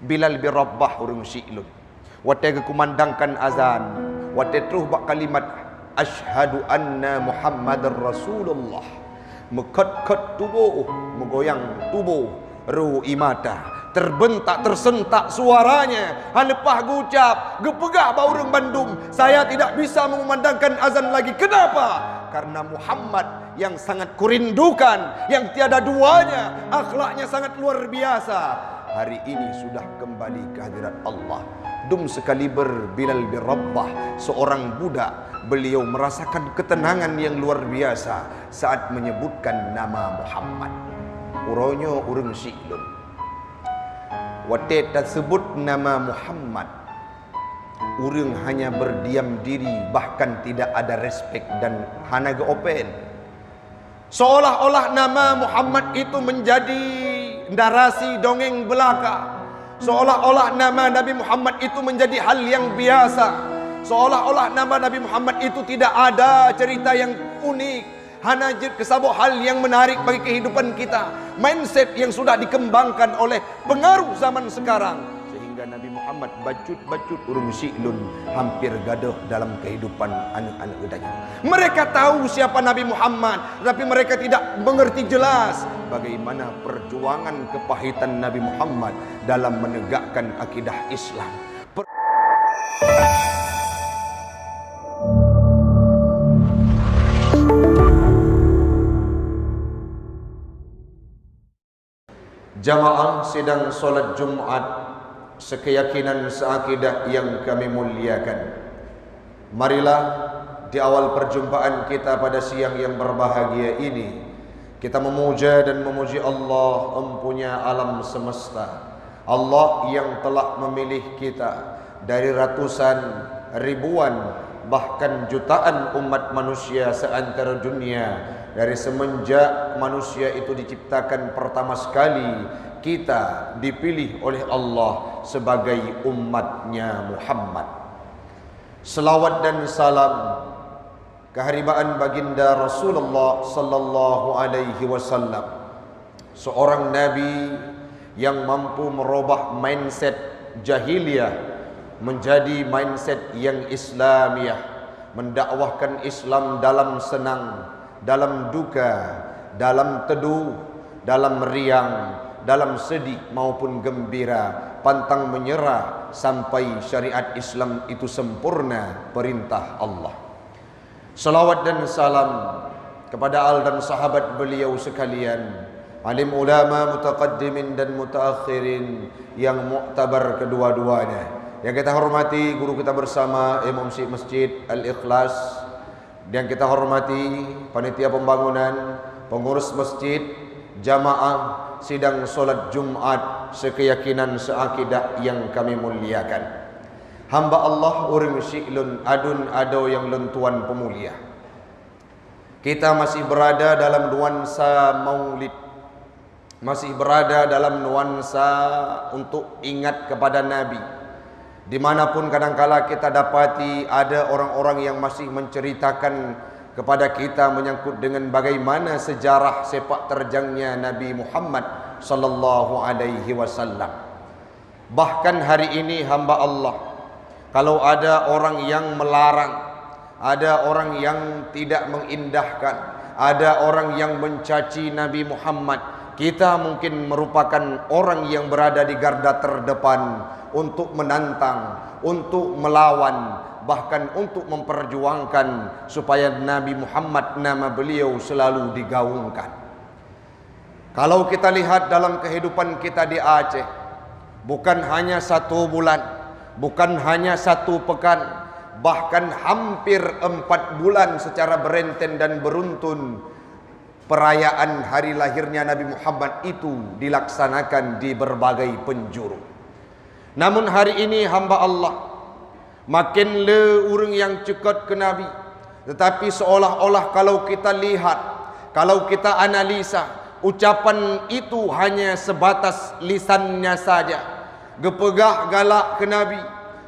Bilal bin Rabah urang Syi'lun. Wate kumandangkan azan, wate terus bak kalimat asyhadu anna Muhammadar Rasulullah. Mekat-kat tubuh, menggoyang tubuh, ruh imata, terbentak, tersentak suaranya. Halepah gucap, gepegah bau urang Bandung. Saya tidak bisa mengumandangkan azan lagi. Kenapa? Karena Muhammad yang sangat kurindukan, yang tiada duanya, akhlaknya sangat luar biasa, hari ini sudah kembali ke hadirat Allah. Dum sekali Bilal bin Rabah, seorang budak, beliau merasakan ketenangan yang luar biasa saat menyebutkan nama Muhammad. Uronyo urang Syi'lun. Wate tersebut nama Muhammad, urang hanya berdiam diri, bahkan tidak ada respek dan hana geopen. Seolah-olah nama Muhammad itu menjadi narasi dongeng belaka. Seolah-olah nama Nabi Muhammad itu menjadi hal yang biasa. Seolah-olah nama Nabi Muhammad itu tidak ada cerita yang unik, hanya kesabut hal yang menarik bagi kehidupan kita. Mindset yang sudah dikembangkan oleh pengaruh zaman sekarang, sehingga Nabi Muhammad bacut-bacut urang Syi'lun hampir gaduh dalam kehidupan anak-anak gedanya. Mereka tahu siapa Nabi Muhammad, tapi mereka tidak mengerti jelas bagaimana perjuangan kepahitan Nabi Muhammad dalam menegakkan akidah Islam. Jamaah sidang solat Jumat sekeyakinan seakidah yang kami muliakan. Marilah di awal perjumpaan kita pada siang yang berbahagia ini, kita memuja dan memuji Allah empunya alam semesta. Allah yang telah memilih kita dari ratusan, ribuan, bahkan jutaan umat manusia seantero dunia. Dari semenjak manusia itu diciptakan pertama sekali, kita dipilih oleh Allah sebagai umatnya Muhammad. Selawat dan salam keharibaan baginda Rasulullah sallallahu alaihi wasallam, seorang nabi yang mampu merubah mindset jahiliyah menjadi mindset yang Islamiah, mendakwahkan Islam dalam senang, dalam duka, dalam teduh, dalam riang, dalam sedih maupun gembira, pantang menyerah sampai syariat Islam itu sempurna perintah Allah. Salawat dan salam kepada al dan sahabat beliau sekalian, alim ulama mutaqaddimin dan mutaakhirin yang muktabar kedua-duanya. Yang kita hormati guru kita bersama Imam Syekh Masjid Al-Ikhlas, yang kita hormati panitia pembangunan, pengurus masjid, jamaah sidang solat Jumat sekeyakinan seakidah yang kami muliakan. Hamba Allah urang Syi'lun adun ado yang lentuan pemulia. Kita masih berada dalam nuansa maulid, masih berada dalam nuansa untuk ingat kepada Nabi. Dimanapun kadangkala kita dapati ada orang-orang yang masih menceritakan kepada kita menyangkut dengan bagaimana sejarah sepak terjangnya Nabi Muhammad sallallahu alaihi wasallam. Bahkan hari ini hamba Allah, kalau ada orang yang melarang, ada orang yang tidak mengindahkan, ada orang yang mencaci Nabi Muhammad, kita mungkin merupakan orang yang berada di garda terdepan untuk menantang, untuk melawan, bahkan untuk memperjuangkan supaya Nabi Muhammad nama beliau selalu digaungkan. Kalau kita lihat dalam kehidupan kita di Aceh, bukan hanya 1 bulan, bukan hanya 1 pekan, bahkan hampir 4 bulan secara berenten dan beruntun perayaan hari lahirnya Nabi Muhammad itu dilaksanakan di berbagai penjuru. Namun hari ini hamba Allah, makin le urang yang cekot ke Nabi, tetapi seolah-olah kalau kita lihat, kalau kita analisa, ucapan itu hanya sebatas lisannya saja. Gepegah galak ke Nabi,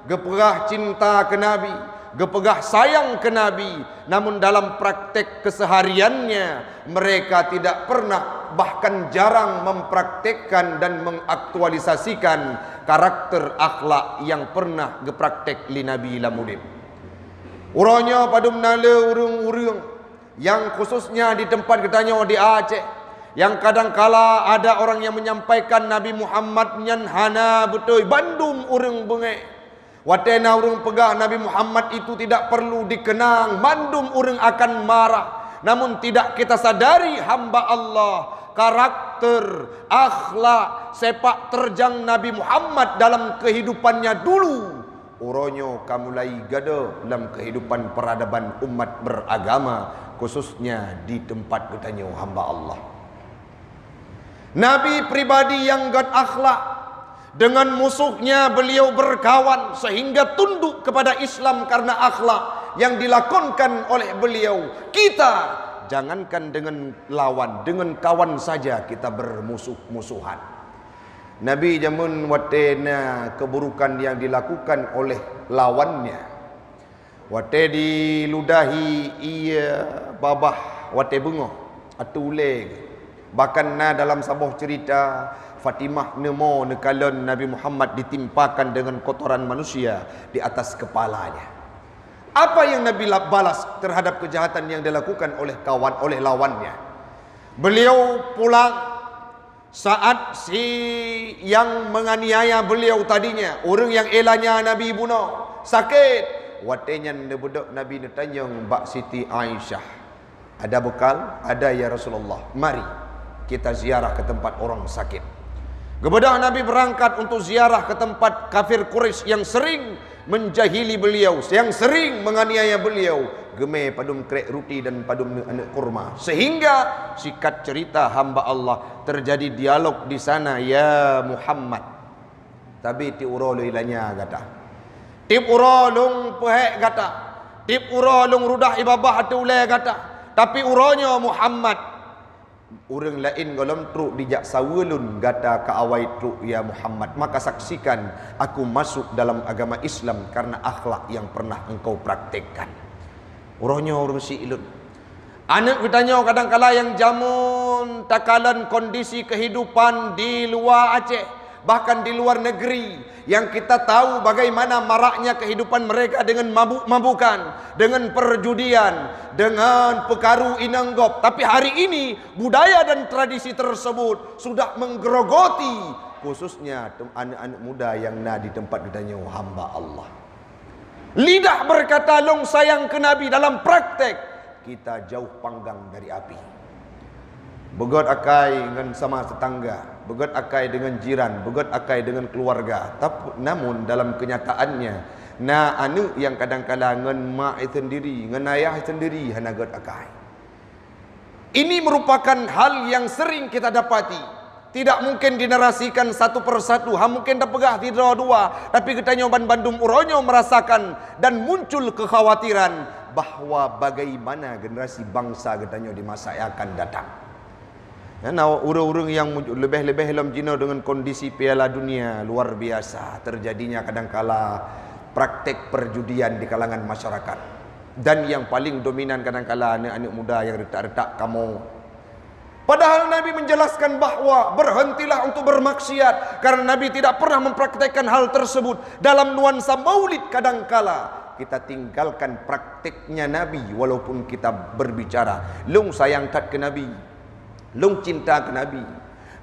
gepegah cinta ke Nabi, gepegah sayang ke Nabi, namun dalam praktek kesehariannya mereka tidak pernah bahkan jarang mempraktekkan dan mengaktualisasikan karakter akhlak yang pernah gepraktek li Nabi Lamudin. Urangnya pada menala urang-urang yang khususnya di tempat katanya di Aceh, yang kadang-kala ada orang yang menyampaikan Nabi Muhammad nyan hana betul bandum urang bengek. Watena urang pegah Nabi Muhammad itu tidak perlu dikenang, bandum urang akan marah. Namun tidak kita sadari hamba Allah, karakter, akhlak, sepak terjang Nabi Muhammad dalam kehidupannya dulu. Uronyo kamulai gada dalam kehidupan peradaban umat beragama, khususnya di tempat katanya hamba Allah. Nabi pribadi yang gad akhlak, dengan musuhnya beliau berkawan sehingga tunduk kepada Islam karena akhlak yang dilakonkan oleh beliau. Kita jangankan dengan lawan, dengan kawan saja kita bermusuh-musuhan. Nabi jamun watena keburukan yang dilakukan oleh lawannya, wate diludahi ia babah wate bungoh atau uleg. Bahkan dalam sebuah cerita Fatimah nemo nekalan Nabi Muhammad ditimpakan dengan kotoran manusia di atas kepalanya. Apa yang Nabi balas terhadap kejahatan yang dilakukan oleh lawannya? Beliau pulang saat si yang menganiaya beliau tadinya, orang yang elanya Nabi bunuh, sakit. Watenya budak Nabi tanya Mbak Siti Aisyah, ada bekal? Ada ya Rasulullah. Mari kita ziarah ke tempat orang sakit. Kemudian Nabi berangkat untuk ziarah ke tempat kafir Quraisy yang sering menjahili beliau, yang sering menganiaya beliau. Geme padum krek roti dan padum anak kurma. Sehingga sikat cerita hamba Allah terjadi dialog di sana, ya Muhammad. Tapi ti uro ilanya kata. Tip uro lung pehek kata. Tip uro lung rudah ibabah atau le kata. Tapi uronya Muhammad. Orang lain golom truk dijak sawulun gata ka awai truk ya Muhammad, maka saksikan aku masuk dalam agama Islam karena akhlak yang pernah engkau praktekkan. Urohnya orang si ilun. Anak bertanya kadang-kala yang jamun takalan kondisi kehidupan di luar Aceh, bahkan di luar negeri, yang kita tahu bagaimana maraknya kehidupan mereka dengan mabuk-mabukan, dengan perjudian, dengan pekaru inanggop. Tapi hari ini budaya dan tradisi tersebut sudah menggerogoti khususnya anak-anak muda yang di tempat ditanya hamba Allah. Lidah berkata long sayang ke Nabi, dalam praktek kita jauh panggang dari api. Begot akai dengan sama tetangga, begot akai dengan jiran, begot akai dengan keluarga. Namun dalam kenyataannya, anu yang kadang-kala ngan mak sendiri, ngan ayah sendiri hana got akai. Ini merupakan hal yang sering kita dapati. Tidak mungkin dinarasikan satu persatu, mungkin dah pegah tidak dua, tapi kita nyoban Bandung uronyo merasakan dan muncul kekhawatiran bahwa bagaimana generasi bangsa katanya di masa yang akan datang. Urang-urang yang lebih-lebih dalam Cina dengan kondisi Piala Dunia luar biasa, terjadinya kadangkala praktek perjudian di kalangan masyarakat. Dan yang paling dominan kadangkala anak-anak muda yang retak-retak kamu. Padahal Nabi menjelaskan bahwa berhentilah untuk bermaksiat, karena Nabi tidak pernah mempraktekkan hal tersebut. Dalam nuansa maulid kadangkala kita tinggalkan prakteknya Nabi, walaupun kita berbicara lung sayang kat ke Nabi, lung cinta ke Nabi,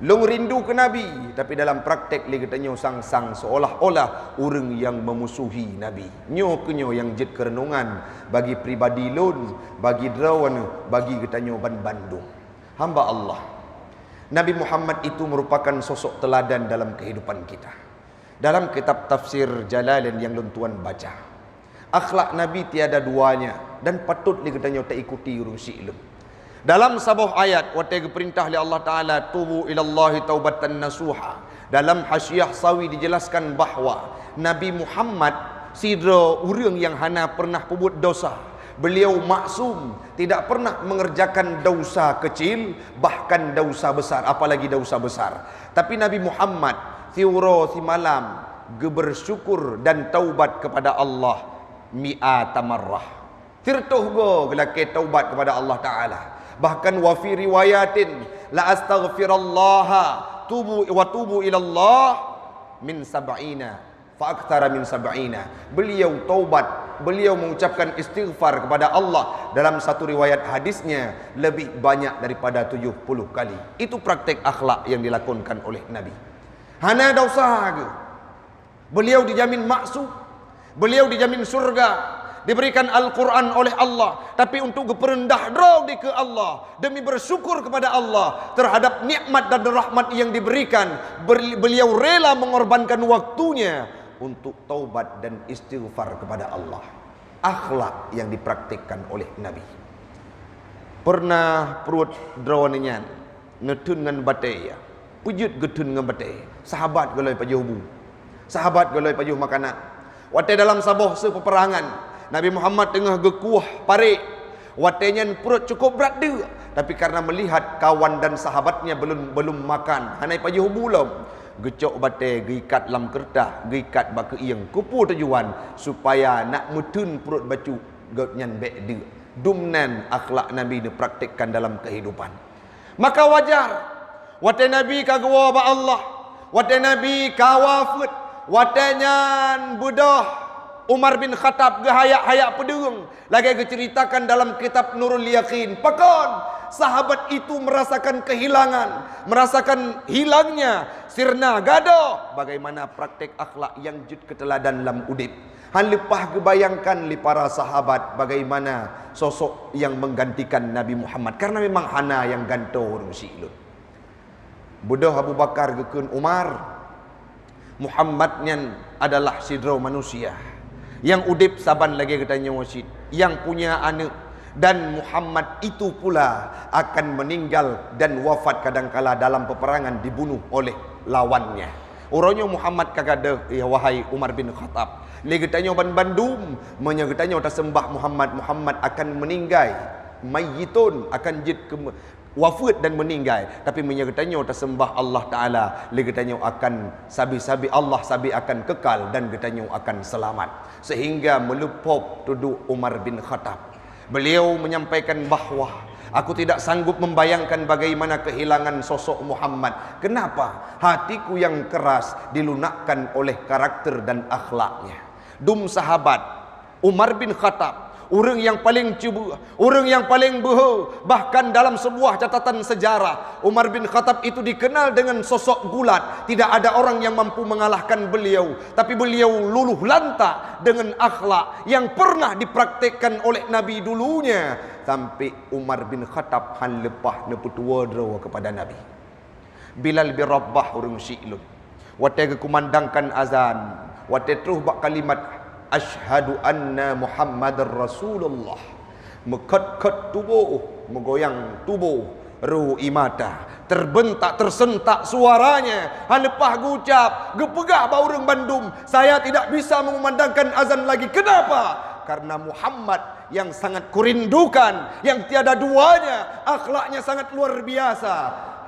lung rindu ke Nabi, tapi dalam praktek li katanya sang-sang seolah-olah orang yang memusuhi Nabi. Nyo kenyo yang jid kerenungan bagi pribadi lun, bagi drawan, bagi katanya Bandung. Hamba Allah, Nabi Muhammad itu merupakan sosok teladan dalam kehidupan kita. Dalam kitab tafsir Jalalain yang tuan baca, akhlak Nabi tiada duanya dan patut dikatanya tak ikuti urung si'ilum. Dalam sebuah ayat waktu perintah oleh Allah Ta'ala, tubu ilallahi taubatan nasuha. Dalam Hasyiah Sawi dijelaskan bahawa Nabi Muhammad sidra urang yang hana pernah pebut dosa. Beliau maksum, tidak pernah mengerjakan dosa kecil, bahkan dosa besar, apalagi dosa besar. Tapi Nabi Muhammad thiuro si malam bersyukur dan taubat kepada Allah mi'ata marrah. Tirtuh go gelake taubat kepada Allah Ta'ala. Bahkan wa fi riwayatin la astaghfirullaha tubu ilallah min sab'ina fa aktsara min sab'ina. Beliau taubat, beliau mengucapkan istighfar kepada Allah dalam satu riwayat hadisnya lebih banyak daripada 70 kali. Itu praktek akhlak yang dilakukan oleh Nabi. Hana ada usaha ke? Beliau dijamin maksud, beliau dijamin surga, diberikan Al-Quran oleh Allah, tapi untuk berendah diri ke Allah demi bersyukur kepada Allah terhadap nikmat dan rahmat yang diberikan, beliau rela mengorbankan waktunya untuk taubat dan istighfar kepada Allah. Akhlak yang dipraktikkan oleh Nabi. Pernah perut drawannya netun dengan batai, pujut getun dengan batai. Sahabat galai pajuh bu, sahabat galai pajuh makanan. Watai dalam sabuh sepeperangan, Nabi Muhammad tengah gekuah parik. Watenya perut cukup berat dia, tapi karena melihat kawan dan sahabatnya belum makan, hanai pajuh belum, gecok batai, gikat lam kertas, gikat baka iang, kupu tujuan supaya nak mutun perut bacu gotnyan bek dia. Dumnan akhlak Nabi dipraktikkan dalam kehidupan. Maka wajar watai Nabi kagwa ba Allah, watai Nabi kawafut, watainya budah Umar bin Khattab gehayak-hayak pedung lagi diceritakan dalam kitab Nurul Yaqin. Pakon sahabat itu merasakan kehilangan, merasakan hilangnya sirna gado bagaimana praktek akhlak yang jud keteladan dalam udip. Han lepah kebayangkan li para sahabat bagaimana sosok yang menggantikan Nabi Muhammad, karena memang hana yang ganto urung silun. Budah Abu Bakar gekun Umar, Muhammad nyan adalah sidro manusia yang udip saban lagi katanya wasid, yang punya anak, dan Muhammad itu pula akan meninggal dan wafat kadangkala dalam peperangan, dibunuh oleh lawannya. Orangnya Muhammad kagada ya wahai Umar bin Khattab. Lagi tanya Bandung, menyegetanya sembah Muhammad akan meninggal, mayyitun akan jid wafat dan meninggal, tapi menyegetanya sembah Allah Taala, lagi tanya akan sabi Allah sabi akan kekal dan getanya akan selamat, sehingga melupop duduk Umar bin Khattab. Beliau menyampaikan bahawa aku tidak sanggup membayangkan bagaimana kehilangan sosok Muhammad. Kenapa? Hatiku yang keras dilunakkan oleh karakter dan akhlaknya. Dum sahabat Umar bin Khattab, orang yang paling cubu, orang yang paling behu. Bahkan dalam sebuah catatan sejarah, Umar bin Khattab itu dikenal dengan sosok gulat. Tidak ada orang yang mampu mengalahkan beliau. Tapi beliau luluh lantak dengan akhlak yang pernah dipraktekkan oleh Nabi dulunya. Sampai Umar bin Khattab han lepah neputua drawa kepada Nabi. Bilal bin Rabah orang syi'lun, watai kumandangkan azan, watai terus bak kalimat asyhadu anna Muhammadar Rasulullah, mekat-kat tubuh, menggoyang tubuh, ruh imata, terbentak tersentak suaranya. Halepah gucap, gepegah bau orang Bandung, saya tidak bisa mengumandangkan azan lagi. Kenapa? Karena Muhammad yang sangat kurindukan, yang tiada duanya, akhlaknya sangat luar biasa,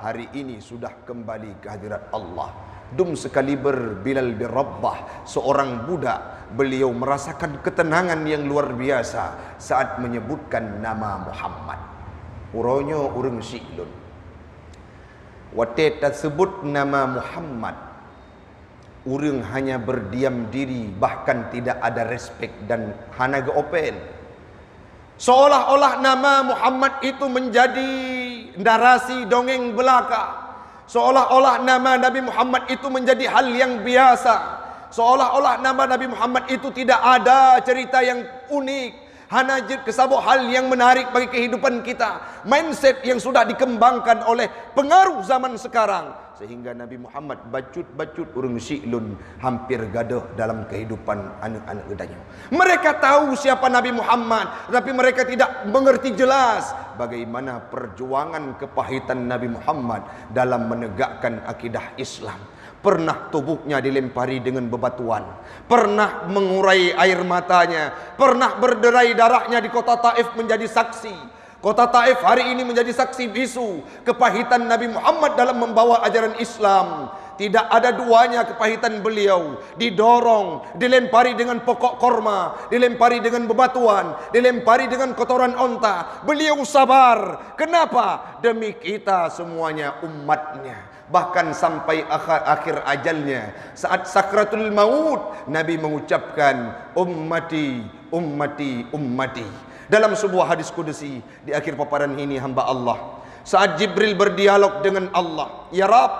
hari ini sudah kembali ke hadirat Allah. Dum sekaliber Bilal bin Rabah, seorang budak, beliau merasakan ketenangan yang luar biasa saat menyebutkan nama Muhammad. Uronya urang si'lun, watet tersebut nama Muhammad, urang hanya berdiam diri, bahkan tidak ada respek dan hana geopen. Seolah-olah nama Muhammad itu menjadi narasi dongeng belaka. Seolah-olah nama Nabi Muhammad itu menjadi hal yang biasa. Seolah-olah nama Nabi Muhammad itu tidak ada cerita yang unik, hanya kesabuk hal yang menarik bagi kehidupan kita. Mindset yang sudah dikembangkan oleh pengaruh zaman sekarang, sehingga Nabi Muhammad bacut-bacut urang syi'lun hampir gaduh dalam kehidupan anak-anak gedanya. Mereka tahu siapa Nabi Muhammad, tapi mereka tidak mengerti jelas bagaimana perjuangan kepahitan Nabi Muhammad dalam menegakkan akidah Islam. Pernah tubuhnya dilempari dengan bebatuan, pernah mengurai air matanya, pernah berderai darahnya di kota Taif menjadi saksi. Kota Taif hari ini menjadi saksi bisu kepahitan Nabi Muhammad dalam membawa ajaran Islam. tidak ada duanya kepahitan beliau. Didorong, dilempari dengan pokok korma, dilempari dengan bebatuan, dilempari dengan kotoran onta. Beliau sabar. Kenapa? Demi kita semuanya, umatnya. Bahkan sampai akhir ajalnya, saat sakratul maut, Nabi mengucapkan ummati, ummati, ummati. Dalam sebuah hadis kudusi di akhir paparan ini hamba Allah, saat Jibril berdialog dengan Allah, ya Rabb,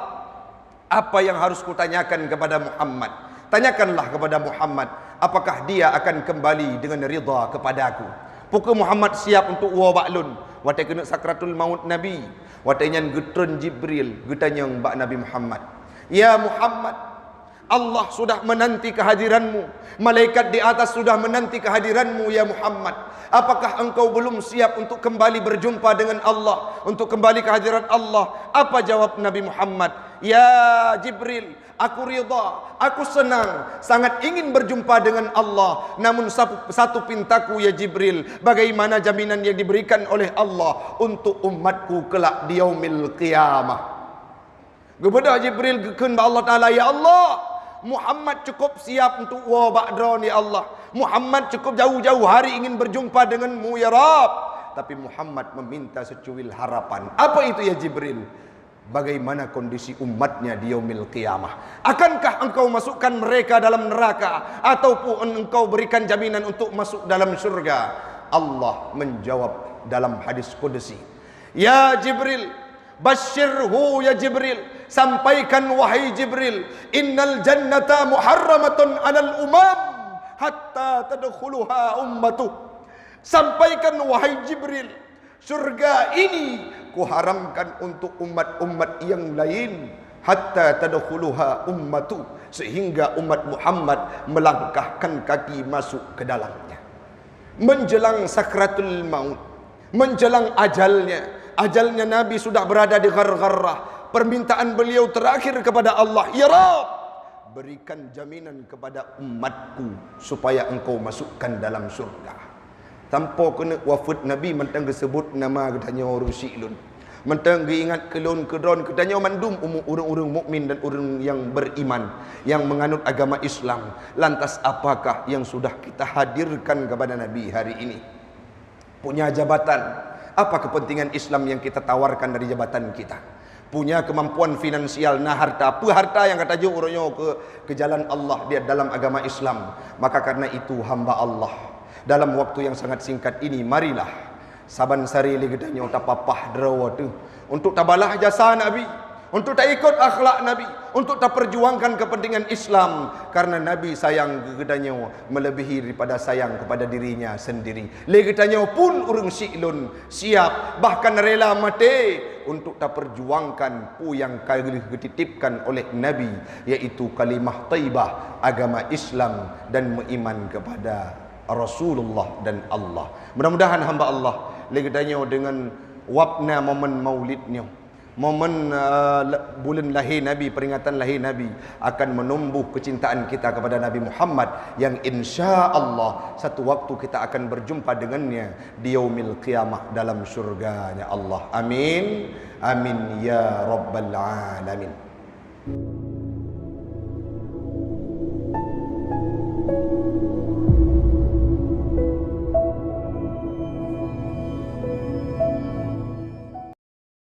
apa yang harus kutanyakan kepada Muhammad? Tanyakanlah kepada Muhammad, apakah dia akan kembali dengan ridha kepadaku? Pukul Muhammad siap untuk wabaklun. Watai kena sakratul maut Nabi. Watai nyan getron Jibril, getanyang bak Nabi Muhammad. Ya Muhammad, Allah sudah menanti kehadiranmu. Malaikat di atas sudah menanti kehadiranmu ya Muhammad. Apakah engkau belum siap untuk kembali berjumpa dengan Allah, untuk kembali ke hadirat Allah? Apa jawab Nabi Muhammad? Ya Jibril, aku ridha, aku senang, sangat ingin berjumpa dengan Allah. Namun satu pintaku ya Jibril, bagaimana jaminan yang diberikan oleh Allah untuk umatku kelak di yaumil qiyamah? Kepada Jibril gekun ba Allah Ta'ala, ya Allah, Muhammad cukup siap untuk wabakdron ya Allah. Muhammad cukup jauh-jauh hari ingin berjumpa denganmu ya Rabb. Tapi Muhammad meminta secuil harapan. Apa itu ya Jibril? Bagaimana kondisi umatnya di yaumil qiyamah? Akankah engkau masukkan mereka dalam neraka, ataupun engkau berikan jaminan untuk masuk dalam surga? Allah menjawab dalam hadis qudsi, ya Jibril, basyirhu ya Jibril, sampaikan wahai Jibril, innal jannata muharramatun 'alal umam hatta tadkhuluha ummatuh. Sampaikan wahai Jibril, surga ini kuharamkan untuk umat-umat yang lain hatta tadkhuluha ummatu, sehingga umat Muhammad melangkahkan kaki masuk ke dalamnya. Menjelang sakratul maut, menjelang ajalnya Nabi sudah berada di Ghargharah. Permintaan beliau terakhir kepada Allah, ya Rabb, berikan jaminan kepada umatku supaya engkau masukkan dalam surga. Tanpa kena wafat Nabi, mentang sebut nama katanya orang syi'lun, mentang ingat kelon kedron katanya mandum orang-orang mukmin dan orang yang beriman, yang menganut agama Islam. Lantas apakah yang sudah kita hadirkan kepada Nabi hari ini? Punya jabatan, apa kepentingan Islam yang kita tawarkan dari jabatan kita? Punya kemampuan finansial, nah harta, apa harta yang kata jo orangnya ke jalan Allah dia dalam agama Islam. Maka karena itu hamba Allah, dalam waktu yang sangat singkat ini, marilah saban sari li gedanya tak papah drawa tu untuk tabalah jasa Nabi, untuk tak ikut akhlak Nabi, untuk tak perjuangkan kepentingan Islam, karena Nabi sayang gedanya melebihi daripada sayang kepada dirinya sendiri. Li gedanya pun urang syi'lun siap bahkan rela mati untuk tak perjuangkan pu yang dititipkan oleh Nabi, yaitu kalimah thayyibah, agama Islam dan beriman kepada Rasulullah dan Allah. Mudah-mudahan hamba Allah legedanya dengan wapna momen maulidnya, momen bulan lahir Nabi, peringatan lahir Nabi, akan menumbuh kecintaan kita kepada Nabi Muhammad, yang insya Allah satu waktu kita akan berjumpa dengannya di yaumil qiyamah dalam surganya Allah. Amin, amin ya rabbal alamin.